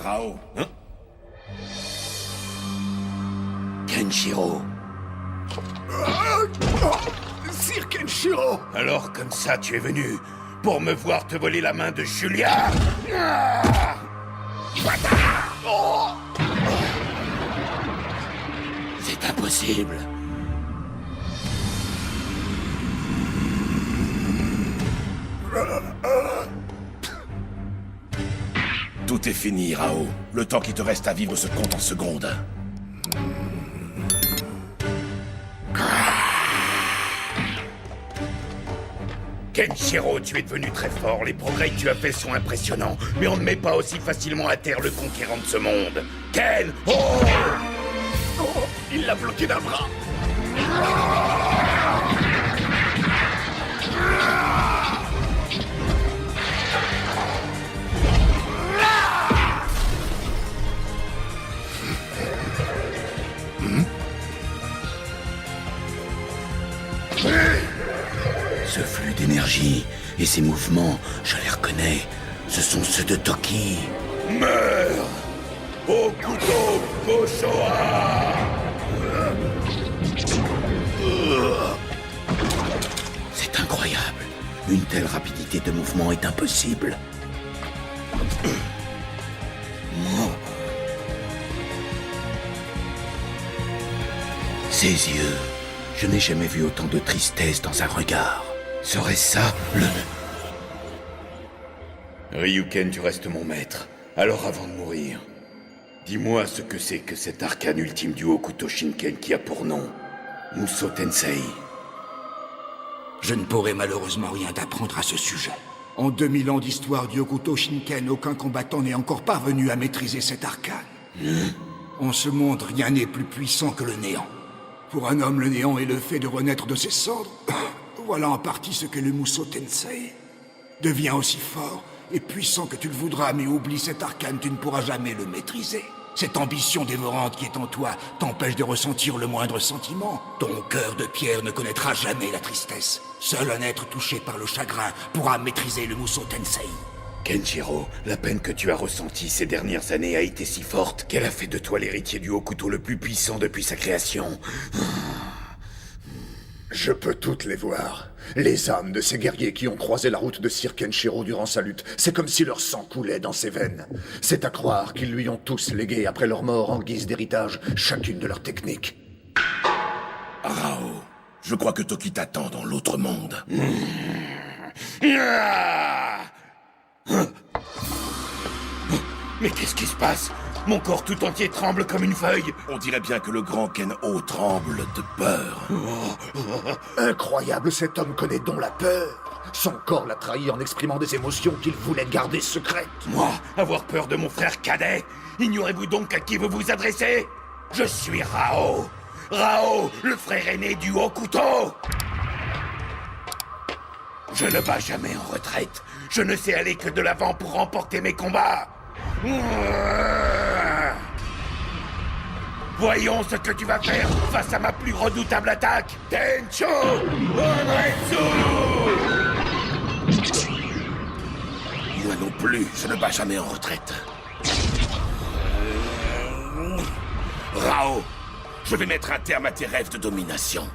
Rao, hein? Kenshiro. Sir Kenshiro! Alors comme ça tu es venu pour me voir te voler la main de Julia. Ah! Oh! C'est impossible. Tout est fini, Rao. Le temps qui te reste à vivre se compte en secondes. Kenshiro, tu es devenu très fort. Les progrès que tu as faits sont impressionnants. Mais on ne met pas aussi facilement à terre le conquérant de ce monde. Ken! Oh! Oh, il l'a bloqué d'un bras! Ce flux d'énergie et ces mouvements, je les reconnais. Ce sont ceux de Toki. Meurs! Au couteau Goshoa! C'est incroyable. Une telle rapidité de mouvement est impossible. Ses yeux. Je n'ai jamais vu autant de tristesse dans un regard. Serait-ce ça, le... Ryuken, tu restes mon maître. Alors avant de mourir, dis-moi ce que c'est que cet arcane ultime du Hokuto Shinken qui a pour nom Musou Tensei. Je ne pourrai malheureusement rien t'apprendre à ce sujet. En 2000 ans d'histoire du Hokuto Shinken, aucun combattant n'est encore parvenu à maîtriser cet arcane. En ce monde, rien n'est plus puissant que le néant. Pour un homme, le néant est le fait de renaître de ses cendres. Voilà en partie ce que le Musou Tensei. Deviens aussi fort et puissant que tu le voudras, mais oublie cet arcane, tu ne pourras jamais le maîtriser. Cette ambition dévorante qui est en toi t'empêche de ressentir le moindre sentiment. Ton cœur de pierre ne connaîtra jamais la tristesse. Seul un être touché par le chagrin pourra maîtriser le Musou Tensei. Kenshiro, la peine que tu as ressentie ces dernières années a été si forte qu'elle a fait de toi l'héritier du Hokuto le plus puissant depuis sa création. Je peux toutes les voir. Les âmes de ces guerriers qui ont croisé la route de Sir Kenshiro durant sa lutte, c'est comme si leur sang coulait dans ses veines. C'est à croire qu'ils lui ont tous légué après leur mort en guise d'héritage chacune de leurs techniques. Rao, je crois que Toki t'attend dans l'autre monde. Mais qu'est-ce qui se passe? Mon corps tout entier tremble comme une feuille. On dirait bien que le grand Ken-O tremble de peur. Incroyable, cet homme connaît donc la peur. Son corps l'a trahi en exprimant des émotions qu'il voulait garder secrètes. Moi, avoir peur de mon frère cadet? Ignorez-vous donc à qui vous vous adressez? Je suis Rao. Rao, le frère aîné du Hokuto. Je ne bats jamais en retraite. Je ne sais aller que de l'avant pour remporter mes combats. Voyons ce que tu vas faire face à ma plus redoutable attaque. Tencho Onretsu! Moi non plus, je ne bats jamais en retraite. Rao, je vais mettre un terme à tes rêves de domination.